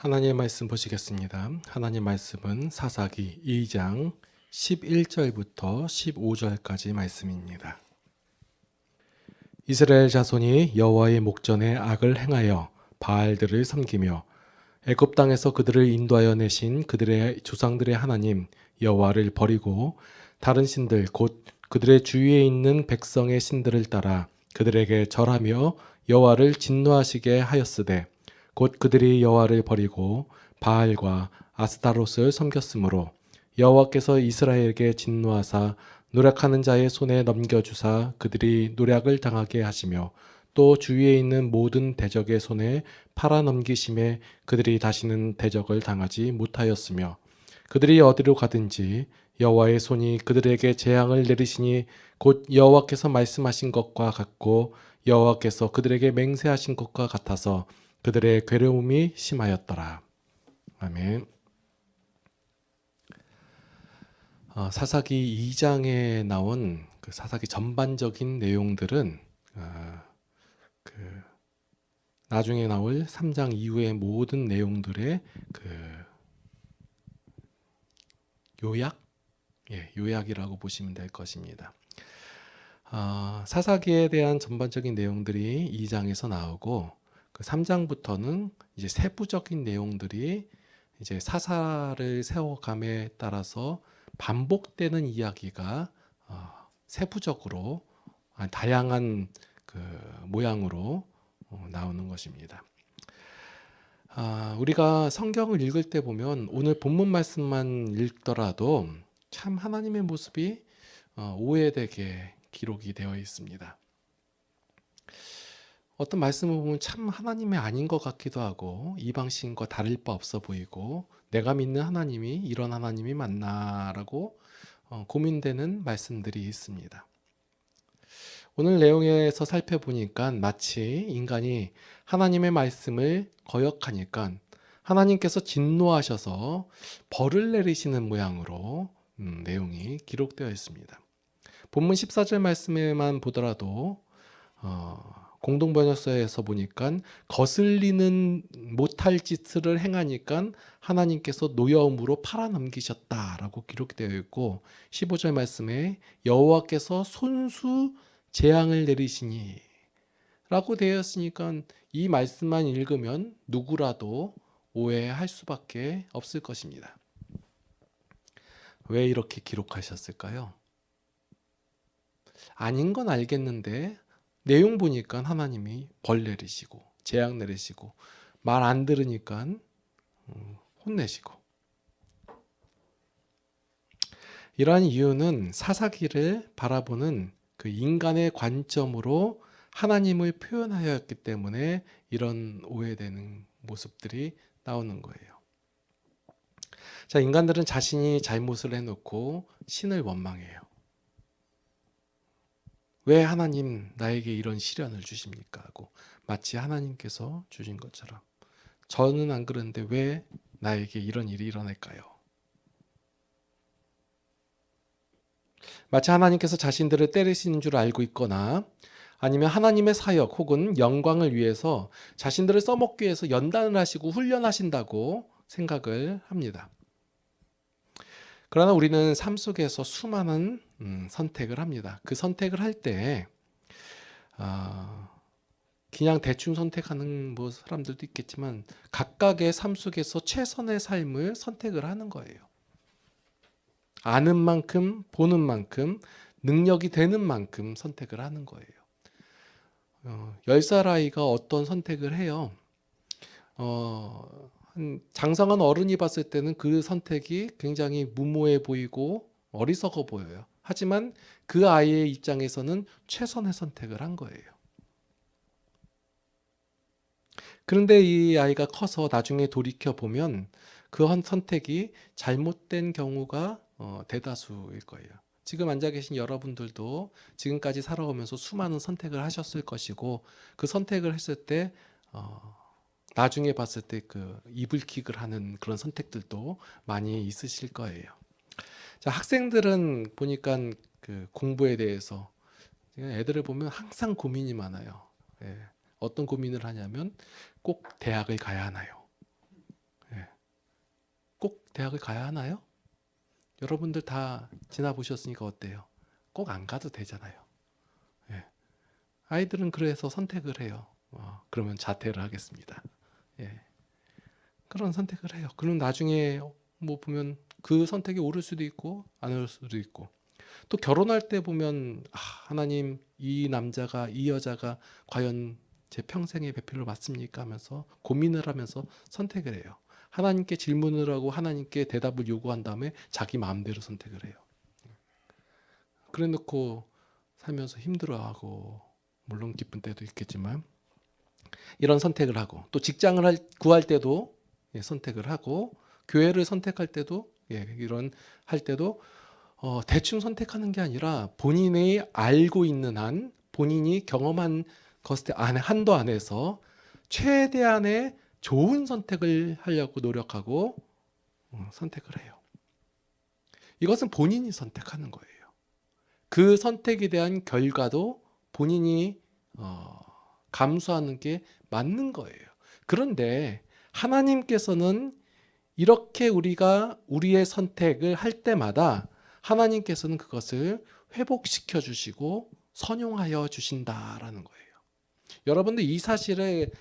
하나님의 말씀 보시겠습니다. 하나님 말씀은 사사기 2장 11절부터 15절까지 말씀입니다. 이스라엘 자손이 여호와의 목전에 악을 행하여 바알들을 섬기며 애굽 땅에서 그들을 인도하여 내신 그들의 조상들의 하나님 여호와를 버리고 다른 신들 곧 그들의 주위에 있는 백성의 신들을 따라 그들에게 절하며 여호와를 진노하시게 하였으되 곧 그들이 여호와를 버리고 바알과 아스타롯을 섬겼으므로 여호와께서 이스라엘에게 진노하사 노략하는 자의 손에 넘겨주사 그들이 노략을 당하게 하시며 또 주위에 있는 모든 대적의 손에 팔아넘기심에 그들이 다시는 대적을 당하지 못하였으며 그들이 어디로 가든지 여호와의 손이 그들에게 재앙을 내리시니 곧 여호와께서 말씀하신 것과 같고 여호와께서 그들에게 맹세하신 것과 같아서 그들의 괴로움이 심하였더라. 아멘. 사사기 2장에 나온 그 사사기 전반적인 내용들은 나중에 나올 3장 이후의 모든 내용들의 요약이라고 보시면 될 것입니다. 사사기에 대한 전반적인 내용들이 2장에서 나오고 그 3장부터는 이제 세부적인 내용들이 이제 사사를 세워감에 따라서 반복되는 이야기가 세부적으로 다양한 그 모양으로 나오는 것입니다. 우리가 성경을 읽을 때 보면 오늘 본문 말씀만 읽더라도 참 하나님의 모습이 오해되게 기록이 되어 있습니다. 어떤 말씀을 보면 참 하나님이 아닌 것 같기도 하고 이방신과 다를 바 없어 보이고 내가 믿는 하나님이 이런 하나님이 맞나라고 고민되는 말씀들이 있습니다. 오늘 내용에서 살펴보니까 마치 인간이 하나님의 말씀을 거역하니까 하나님께서 진노하셔서 벌을 내리시는 모양으로 내용이 기록되어 있습니다. 본문 14절 말씀에만 보더라도 공동번역서에서 보니까 거슬리는 못할 짓을 행하니까 하나님께서 노여움으로 팔아넘기셨다라고 기록되어 있고 15절 말씀에 여호와께서 손수 재앙을 내리시니 라고 되어 있으니까 이 말씀만 읽으면 누구라도 오해할 수밖에 없을 것입니다. 왜 이렇게 기록하셨을까요? 아닌 건 알겠는데 내용 보니까 하나님이 벌 내리시고 재앙 내리시고 말 안 들으니까 혼내시고 이러한 이유는 사사기를 바라보는 그 인간의 관점으로 하나님을 표현하였기 때문에 이런 오해되는 모습들이 나오는 거예요. 자, 인간들은 자신이 잘못을 해놓고 신을 원망해요. 왜 하나님 나에게 이런 시련을 주십니까? 하고 마치 하나님께서 주신 것처럼 저는 안 그런데 왜 나에게 이런 일이 일어날까요? 마치 하나님께서 자신들을 때리시는 줄 알고 있거나 아니면 하나님의 사역 혹은 영광을 위해서 자신들을 써먹기 위해서 연단을 하시고 훈련하신다고 생각을 합니다. 그러나 우리는 삶 속에서 수많은 선택을 합니다. 그 선택을 할 때 그냥 대충 선택하는 사람들도 있겠지만 각각의 삶 속에서 최선의 삶을 선택을 하는 거예요. 아는 만큼, 보는 만큼, 능력이 되는 만큼 선택을 하는 거예요. 10살 아이가 어떤 선택을 해요? 장성한 어른이 봤을 때는 그 선택이 굉장히 무모해 보이고 어리석어 보여요. 하지만 그 아이의 입장에서는 최선의 선택을 한 거예요. 그런데 이 아이가 커서 나중에 돌이켜보면 그 선택이 잘못된 경우가 대다수일 거예요. 지금 앉아 계신 여러분들도 지금까지 살아오면서 수많은 선택을 하셨을 것이고 그 선택을 했을 때 나중에 봤을 때 그 이불킥을 하는 그런 선택들도 많이 있으실 거예요. 자, 학생들은 보니까 그 공부에 대해서 애들을 보면 항상 고민이 많아요. 어떤 고민을 하냐면 꼭 대학을 가야 하나요? 대학을 가야 하나요? 여러분들 다 지나보셨으니까 어때요? 꼭 안 가도 되잖아요. 예. 아이들은 그래서 선택을 해요. 그러면 자퇴를 하겠습니다. 예. 그런 선택을 해요. 그럼 나중에 뭐 보면 그 선택이 옳을 수도 있고 안 옳을 수도 있고, 또 결혼할 때 보면 하나님, 이 남자가, 이 여자가 과연 제 평생의 배필로 맞습니까 하면서 고민을 하면서 선택을 해요. 하나님께 질문을 하고 하나님께 대답을 요구한 다음에 자기 마음대로 선택을 해요. 그래 놓고 살면서 힘들어하고, 물론 기쁜 때도 있겠지만 이런 선택을 하고, 또 직장을 구할 때도 선택을 하고, 교회를 선택할 때도 이런 할 때도 대충 선택하는 게 아니라 본인이 알고 있는 한, 본인이 경험한 것의 한도 안에서 최대한의 좋은 선택을 하려고 노력하고 선택을 해요. 이것은 본인이 선택하는 거예요. 그 선택에 대한 결과도 본인이 감수하는 게 맞는 거예요. 그런데 하나님께서는 이렇게 우리가 우리의 선택을 할 때마다 하나님께서는 그것을 회복시켜 주시고 선용하여 주신다라는 거예요. 여러분들 이 사실을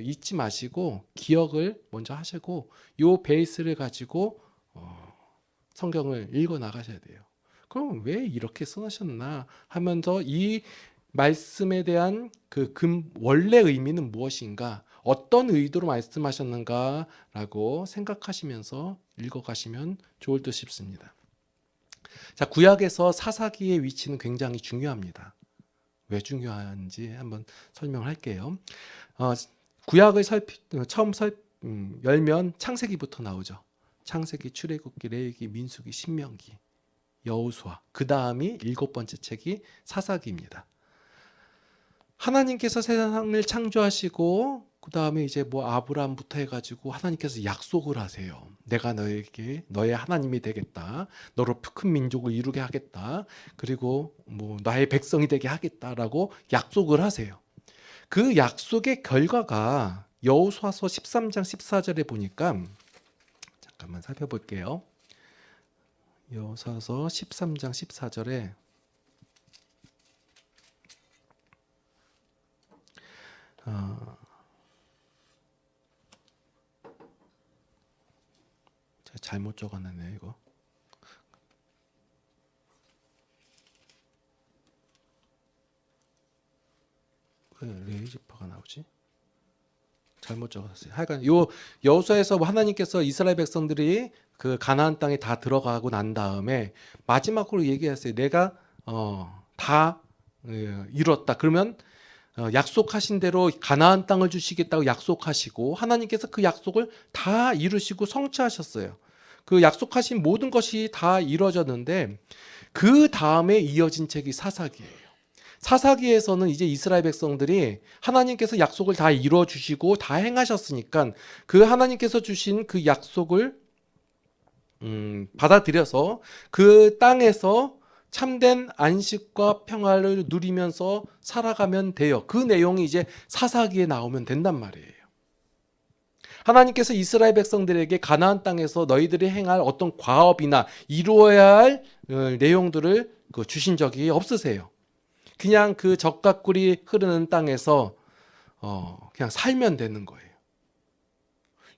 잊지 마시고 기억을 먼저 하시고 이 베이스를 가지고 성경을 읽어 나가셔야 돼요. 그럼 왜 이렇게 써놓으셨나 하면서 이 말씀에 대한 그 원래 의미는 무엇인가, 어떤 의도로 말씀하셨는가라고 생각하시면서 읽어가시면 좋을 듯 싶습니다. 자, 구약에서 사사기의 위치는 굉장히 중요합니다. 왜 중요한지 한번 설명을 할게요. 구약을 처음 열면 창세기부터 나오죠. 창세기, 출애굽기, 레위기, 민수기, 신명기, 여호수아. 그 다음이 7번째 책이 사사기입니다. 하나님께서 세상을 창조하시고 그 다음에 이제 뭐 아브라함부터 해가지고 하나님께서 약속을 하세요. 내가 너에게 너의 하나님이 되겠다. 너로 큰 민족을 이루게 하겠다. 그리고 뭐 나의 백성이 되게 하겠다라고 약속을 하세요. 그 약속의 결과가 여호수아서 13장 14절에 보니까, 잠깐만 살펴볼게요. 여호수아서 13장 14절에 제가 잘못 적어놨네요. 이거 왜 레이지파가 나오지? 잘못 적었어요. 하여간 요 여호수아에서 하나님께서 이스라엘 백성들이 그 가나안 땅에 다 들어가고 난 다음에 마지막으로 얘기했어요. 내가 다 이뤘다. 그러면 약속하신 대로 가나안 땅을 주시겠다고 약속하시고 하나님께서 그 약속을 다 이루시고 성취하셨어요. 그 약속하신 모든 것이 다 이루어졌는데 그 다음에 이어진 책이 사사기예요. 사사기에서는 이제 이스라엘 백성들이 하나님께서 약속을 다 이루어 주시고 다 행하셨으니까 그 하나님께서 주신 그 약속을 받아들여서 그 땅에서 참된 안식과 평화를 누리면서 살아가면 돼요. 그 내용이 이제 사사기에 나오면 된단 말이에요. 하나님께서 이스라엘 백성들에게 가나안 땅에서 너희들이 행할 어떤 과업이나 이루어야 할 내용들을 주신 적이 없으세요. 그냥 그 젖과 꿀이 흐르는 땅에서 그냥 살면 되는 거예요.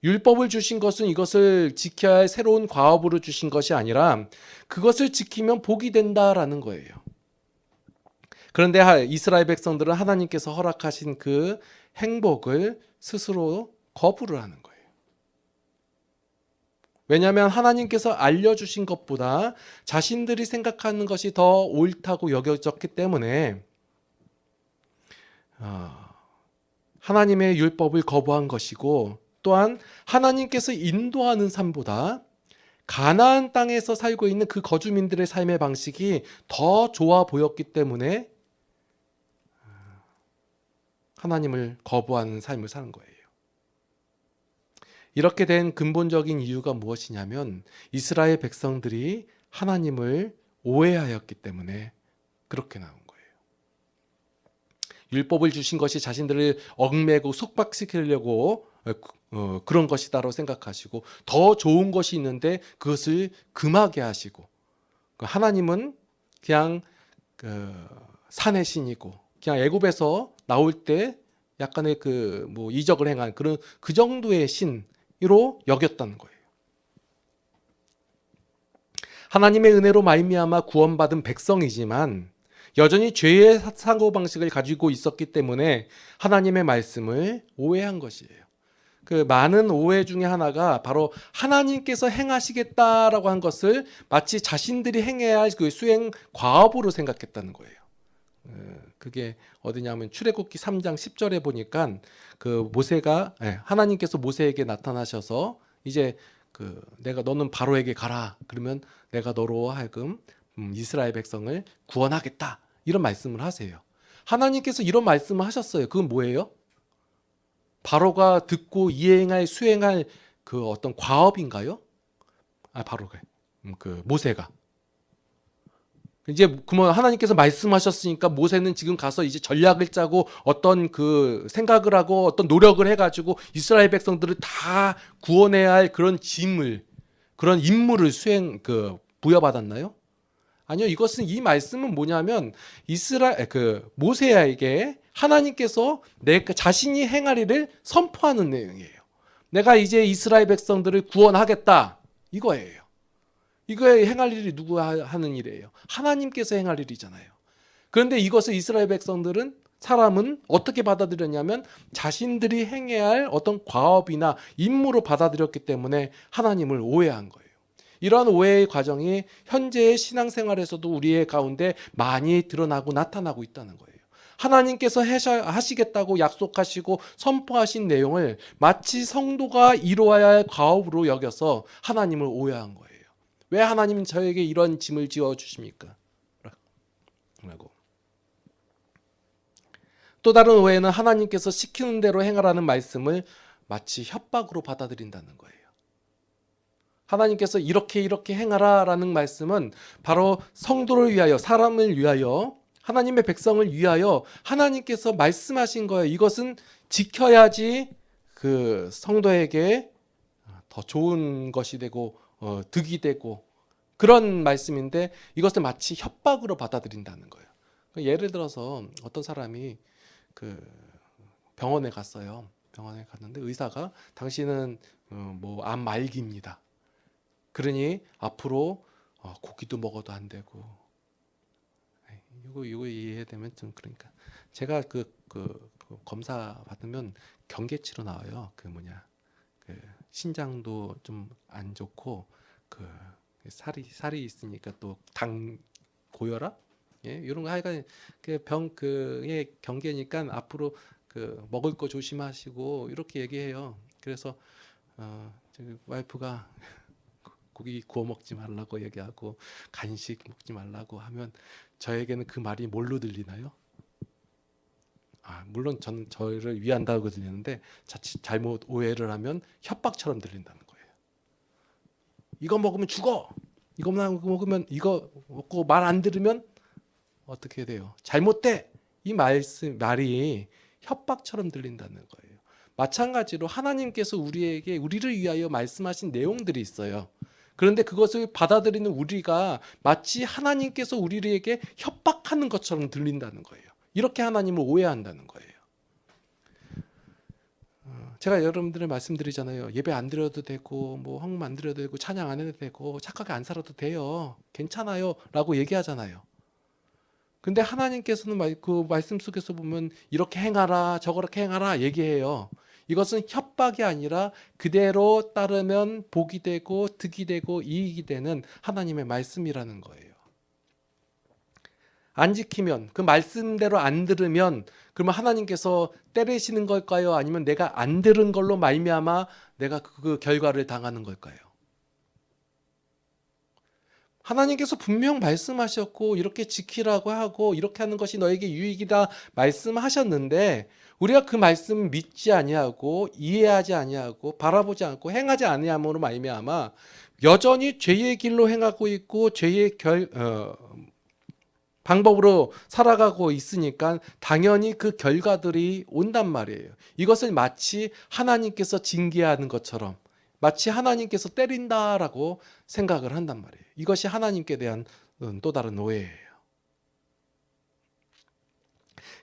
율법을 주신 것은 이것을 지켜야 할 새로운 과업으로 주신 것이 아니라 그것을 지키면 복이 된다라는 거예요. 그런데 이스라엘 백성들은 하나님께서 허락하신 그 행복을 스스로 거부를 하는 거예요. 왜냐하면 하나님께서 알려주신 것보다 자신들이 생각하는 것이 더 옳다고 여겨졌기 때문에 하나님의 율법을 거부한 것이고, 또한 하나님께서 인도하는 삶보다 가나안 땅에서 살고 있는 그 거주민들의 삶의 방식이 더 좋아 보였기 때문에 하나님을 거부하는 삶을 사는 거예요. 이렇게 된 근본적인 이유가 무엇이냐면 이스라엘 백성들이 하나님을 오해하였기 때문에 그렇게 나온 거예요. 율법을 주신 것이 자신들을 얽매고 속박시키려고 그런 것이다라고 생각하시고 더 좋은 것이 있는데 그것을 금하게 하시고 하나님은 그냥 산의 신이고 그냥 애굽에서 나올 때 약간의 뭐 이적을 행한 그런 그 정도의 신으로 여겼다는 거예요. 하나님의 은혜로 말미암아 구원받은 백성이지만 여전히 죄의 사고방식을 가지고 있었기 때문에 하나님의 말씀을 오해한 것이에요. 그 많은 오해 중에 하나가 바로 하나님께서 행하시겠다라고 한 것을 마치 자신들이 행해야 할 그 수행 과업으로 생각했다는 거예요. 그게 어디냐면 출애굽기 3장 10절에 보니까 그 모세가 하나님께서 모세에게 나타나셔서 이제 내가 너는 바로에게 가라. 그러면 내가 너로 하여금 이스라엘 백성을 구원하겠다. 이런 말씀을 하세요. 하나님께서 이런 말씀을 하셨어요. 그건 뭐예요? 바로가 듣고 이행할 수행할 그 어떤 과업인가요? 바로가 모세가 이제 그러면 하나님께서 말씀하셨으니까 모세는 지금 가서 이제 전략을 짜고 어떤 그 생각을 하고 어떤 노력을 해가지고 이스라엘 백성들을 다 구원해야 할 그런 짐을 그런 임무를 부여받았나요? 아니요. 이것은 이 말씀은 뭐냐면 모세에게 하나님께서 자신이 행할 일을 선포하는 내용이에요. 내가 이제 이스라엘 백성들을 구원하겠다 이거예요. 이거에 행할 일이 누가 하는 일이에요? 하나님께서 행할 일이잖아요. 그런데 이것을 이스라엘 사람은 어떻게 받아들였냐면 자신들이 행해야 할 어떤 과업이나 임무로 받아들였기 때문에 하나님을 오해한 거예요. 이러한 오해의 과정이 현재의 신앙생활에서도 우리의 가운데 많이 드러나고 나타나고 있다는 거예요. 하나님께서 하시겠다고 약속하시고 선포하신 내용을 마치 성도가 이루어야 할 과업으로 여겨서 하나님을 오해한 거예요. 왜 하나님은 저에게 이런 짐을 지어주십니까? 라고. 또 다른 오해는 하나님께서 시키는 대로 행하라는 말씀을 마치 협박으로 받아들인다는 거예요. 하나님께서 이렇게 행하라 라는 말씀은 바로 성도를 위하여, 사람을 위하여, 하나님의 백성을 위하여 하나님께서 말씀하신 거예요. 이것은 지켜야지 그 성도에게 더 좋은 것이 되고 득이 되고 그런 말씀인데 이것을 마치 협박으로 받아들인다는 거예요. 예를 들어서 어떤 사람이 그 병원에 갔어요. 병원에 갔는데 의사가 당신은 뭐 암 말기입니다. 그러니 앞으로 고기도 먹어도 안 되고 이거 이해되면 좀 그러니까 제가 그 검사 받으면 경계치로 나와요. 그 신장도 좀 안 좋고 살이 있으니까 또 당 고혈압 이런 거 하여간 병의 경계니까 앞으로 먹을 거 조심하시고 이렇게 얘기해요. 그래서 와이프가 고기 구워 먹지 말라고 얘기하고 간식 먹지 말라고 하면 저에게는 그 말이 뭘로 들리나요? 물론 저는 저를 위한다고 들리는데 자칫 잘못 오해를 하면 협박처럼 들린다는 거예요. 이거 먹으면 죽어. 이거 먹으면 이거 먹고 말 안 들으면 어떻게 돼요? 잘못돼. 이 말이 협박처럼 들린다는 거예요. 마찬가지로 하나님께서 우리를 위하여 말씀하신 내용들이 있어요. 그런데 그것을 받아들이는 우리가 마치 하나님께서 우리에게 협박하는 것처럼 들린다는 거예요. 이렇게 하나님을 오해한다는 거예요. 제가 여러분들에 말씀드리잖아요. 예배 안 드려도 되고 뭐 헌금 안 드려도 되고 찬양 안 해도 되고 착하게 안 살아도 돼요. 괜찮아요. 라고 얘기하잖아요. 근데 하나님께서는 그 말씀 속에서 보면 이렇게 행하라 저렇게 행하라 얘기해요. 이것은 협박이 아니라 그대로 따르면 복이 되고 득이 되고 이익이 되는 하나님의 말씀이라는 거예요. 안 지키면 그 말씀대로 안 들으면 그러면 하나님께서 때리시는 걸까요? 아니면 내가 안 들은 걸로 말미암아 내가 그 결과를 당하는 걸까요? 하나님께서 분명 말씀하셨고 이렇게 지키라고 하고 이렇게 하는 것이 너에게 유익이다 말씀하셨는데 우리가 그 말씀 믿지 아니하고 이해하지 아니하고 바라보지 않고 행하지 아니함으로 말미암아 여전히 죄의 길로 행하고 있고 죄의 방법으로 살아가고 있으니까 당연히 그 결과들이 온단 말이에요. 이것을 마치 하나님께서 징계하는 것처럼, 마치 하나님께서 때린다라고 생각을 한단 말이에요. 이것이 하나님께 대한 또 다른 오해예요.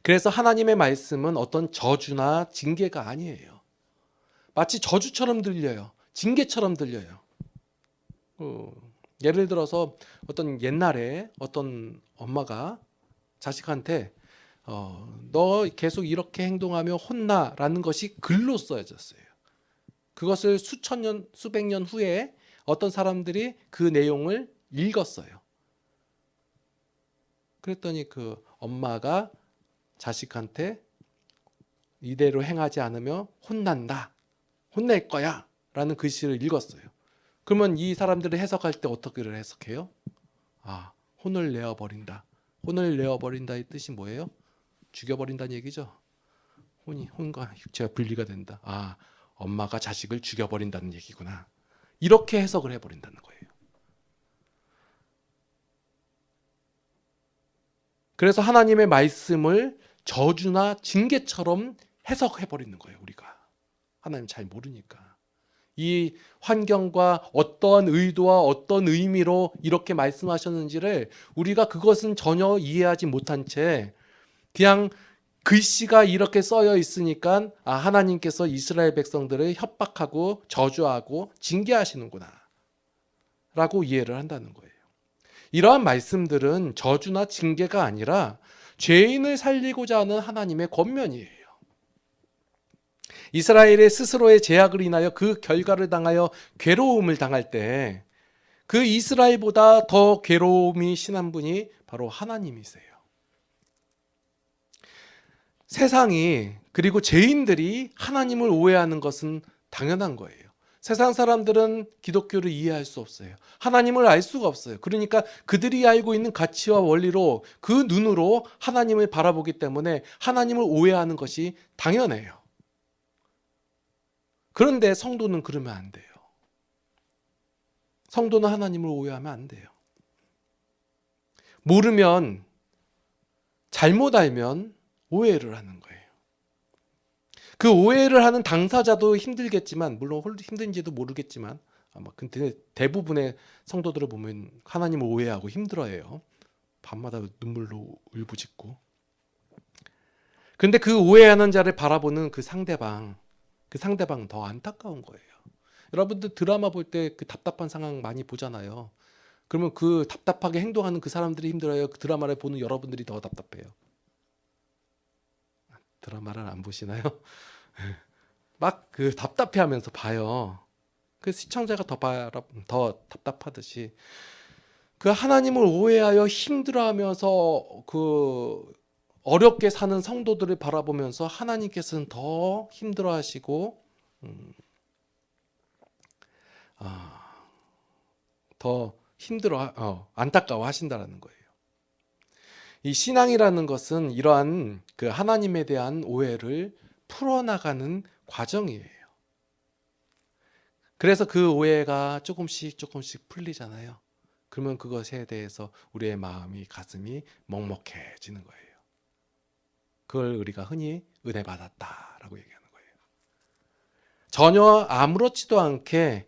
그래서 하나님의 말씀은 어떤 저주나 징계가 아니에요. 마치 저주처럼 들려요. 징계처럼 들려요. 예를 들어서 어떤 옛날에 어떤 엄마가 자식한테 너 계속 이렇게 행동하며 혼나라는 것이 글로 써졌어요. 그것을 수천 년, 수백 년 후에 어떤 사람들이 그 내용을 읽었어요. 그랬더니 그 엄마가 자식한테 이대로 행하지 않으면 혼난다, 혼낼 거야 라는 글씨를 읽었어요. 그러면 이 사람들을 해석할 때 어떻게 해석해요? 혼을 내어버린다. 혼을 내어버린다의 뜻이 뭐예요? 죽여버린다는 얘기죠. 혼과 육체가 분리가 된다. 엄마가 자식을 죽여버린다는 얘기구나. 이렇게 해석을 해버린다는 거예요. 그래서 하나님의 말씀을 저주나 징계처럼 해석해버리는 거예요. 우리가 하나님 잘 모르니까. 이 환경과 어떠한 의도와 어떤 의미로 이렇게 말씀하셨는지를 우리가 그것은 전혀 이해하지 못한 채 그냥 글씨가 이렇게 써여 있으니까 하나님께서 이스라엘 백성들을 협박하고 저주하고 징계하시는구나 라고 이해를 한다는 거예요. 이러한 말씀들은 저주나 징계가 아니라 죄인을 살리고자 하는 하나님의 권면이에요. 이스라엘의 스스로의 죄악을 인하여 그 결과를 당하여 괴로움을 당할 때 그 이스라엘보다 더 괴로움이 심한 분이 바로 하나님이세요. 세상이 그리고 죄인들이 하나님을 오해하는 것은 당연한 거예요. 세상 사람들은 기독교를 이해할 수 없어요. 하나님을 알 수가 없어요. 그러니까 그들이 알고 있는 가치와 원리로 그 눈으로 하나님을 바라보기 때문에 하나님을 오해하는 것이 당연해요. 그런데 성도는 그러면 안 돼요. 성도는 하나님을 오해하면 안 돼요. 모르면, 잘못 알면 오해를 하는 거예요. 그 오해를 하는 당사자도 힘들겠지만, 물론 힘든지도 모르겠지만, 아마 근데 대부분의 성도들을 보면 하나님을 오해하고 힘들어해요. 밤마다 눈물로 울부짖고. 그런데 그 오해하는 자를 바라보는 그 상대방은 더 안타까운 거예요. 여러분들 드라마 볼 때 그 답답한 상황 많이 보잖아요. 그러면 그 답답하게 행동하는 그 사람들이 힘들어요. 그 드라마를 보는 여러분들이 더 답답해요. 드라마를 안 보시나요? 막 그 답답해하면서 봐요. 그 시청자가 더 답답하듯이 그 하나님을 오해하여 힘들어하면서 그 어렵게 사는 성도들을 바라보면서 하나님께서는 더 힘들어하시고 더 안타까워하신다라는 거예요. 이 신앙이라는 것은 이러한 그 하나님에 대한 오해를 풀어나가는 과정이에요. 그래서 그 오해가 조금씩 풀리잖아요. 그러면 그것에 대해서 우리의 마음이, 가슴이 먹먹해지는 거예요. 그걸 우리가 흔히 은혜 받았다라고 얘기하는 거예요. 전혀 아무렇지도 않게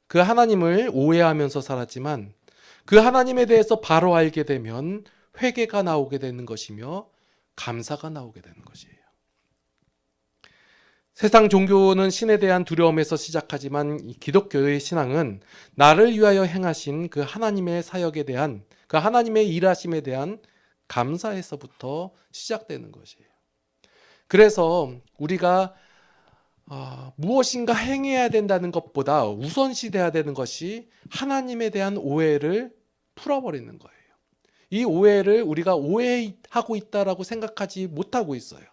그 하나님을 오해하면서 살았지만 그 하나님에 대해서 바로 알게 되면 회개가 나오게 되는 것이며 감사가 나오게 되는 것이에요. 세상 종교는 신에 대한 두려움에서 시작하지만 기독교의 신앙은 나를 위하여 행하신 그 하나님의 사역에 대한, 그 하나님의 일하심에 대한 감사에서부터 시작되는 것이에요. 그래서 우리가 무엇인가 행해야 된다는 것보다 우선시돼야 되는 것이 하나님에 대한 오해를 풀어버리는 거예요. 이 오해를 우리가 오해하고 있다라고 생각하지 못하고 있어요.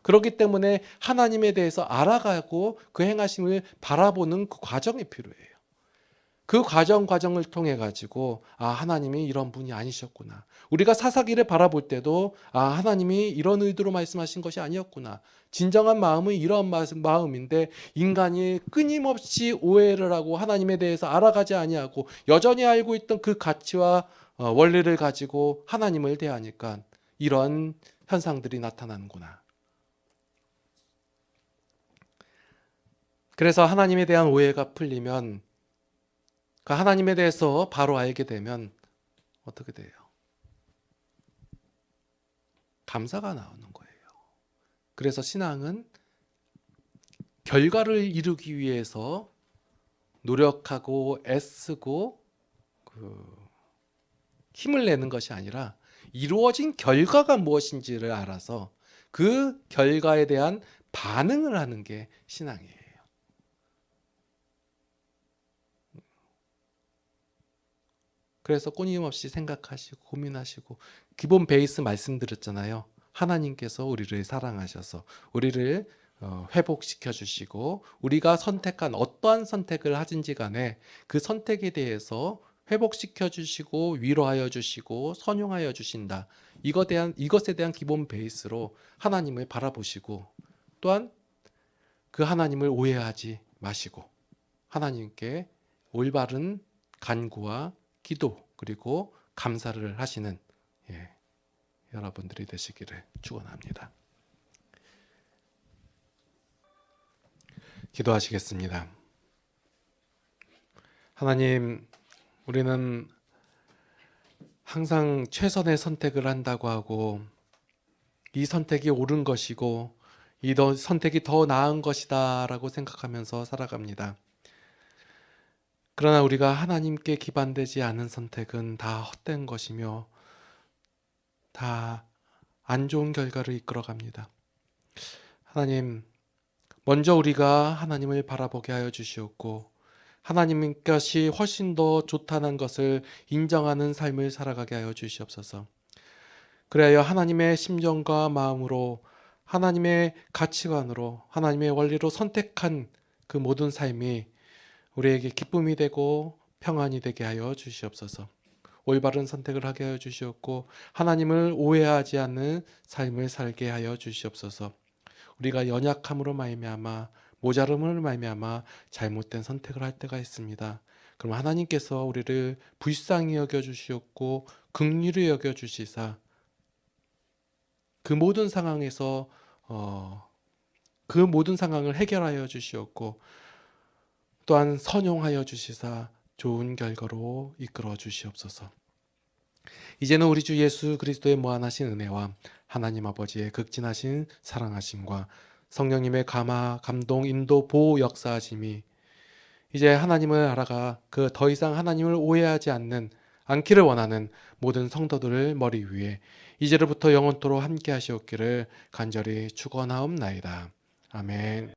그렇기 때문에 하나님에 대해서 알아가고 그 행하심을 바라보는 그 과정이 필요해요. 그 과정을 통해 가지고 하나님이 이런 분이 아니셨구나. 우리가 사사기를 바라볼 때도 하나님이 이런 의도로 말씀하신 것이 아니었구나. 진정한 마음은 이런 마음인데 인간이 끊임없이 오해를 하고 하나님에 대해서 알아가지 아니하고 여전히 알고 있던 그 가치와 원리를 가지고 하나님을 대하니까 이런 현상들이 나타나는구나. 그래서 하나님에 대한 오해가 풀리면, 그 하나님에 대해서 바로 알게 되면 어떻게 돼요? 감사가 나오는 거예요. 그래서 신앙은 결과를 이루기 위해서 노력하고 애쓰고 힘을 내는 것이 아니라 이루어진 결과가 무엇인지를 알아서 그 결과에 대한 반응을 하는 게 신앙이에요. 그래서 끊임없이 생각하시고 고민하시고, 기본 베이스 말씀드렸잖아요. 하나님께서 우리를 사랑하셔서 우리를 회복시켜 주시고, 우리가 선택한 어떠한 선택을 하든지 간에 그 선택에 대해서 회복시켜 주시고 위로하여 주시고 선용하여 주신다. 이것에 대한 기본 베이스로 하나님을 바라보시고, 또한 그 하나님을 오해하지 마시고 하나님께 올바른 간구와 기도 그리고 감사를 하시는 여러분들이 되시기를 축원합니다. 기도하시겠습니다. 하나님, 우리는 항상 최선의 선택을 한다고 하고 이 선택이 옳은 것이고 이 선택이 더 나은 것이다 라고 생각하면서 살아갑니다. 그러나 우리가 하나님께 기반되지 않은 선택은 다 헛된 것이며 다 안 좋은 결과를 이끌어갑니다. 하나님, 먼저 우리가 하나님을 바라보게 하여 주시옵고 하나님 것이 훨씬 더 좋다는 것을 인정하는 삶을 살아가게 하여 주시옵소서. 그래야 하나님의 심정과 마음으로, 하나님의 가치관으로, 하나님의 원리로 선택한 그 모든 삶이 우리에게 기쁨이 되고 평안이 되게 하여 주시옵소서. 올바른 선택을 하게 하여 주시옵고 하나님을 오해하지 않는 삶을 살게 하여 주시옵소서. 우리가 연약함으로 말미암아, 모자름으로 말미암아 잘못된 선택을 할 때가 있습니다. 그럼 하나님께서 우리를 불쌍히 여겨 주시옵고 긍휼히 여겨 주시사 그 모든 상황에서 그 모든 상황을 해결하여 주시옵고 또한 선용하여 주시사 좋은 결과로 이끌어 주시옵소서. 이제는 우리 주 예수 그리스도의 무한하신 은혜와 하나님 아버지의 극진하신 사랑하심과 성령님의 감화, 감동, 인도, 보호, 역사하심이 이제 하나님을 알아가 그 더 이상 하나님을 오해하지 않기를 원하는 모든 성도들을 머리 위에 이제로부터 영원토록 함께 하시옵기를 간절히 축원하옵나이다. 아멘.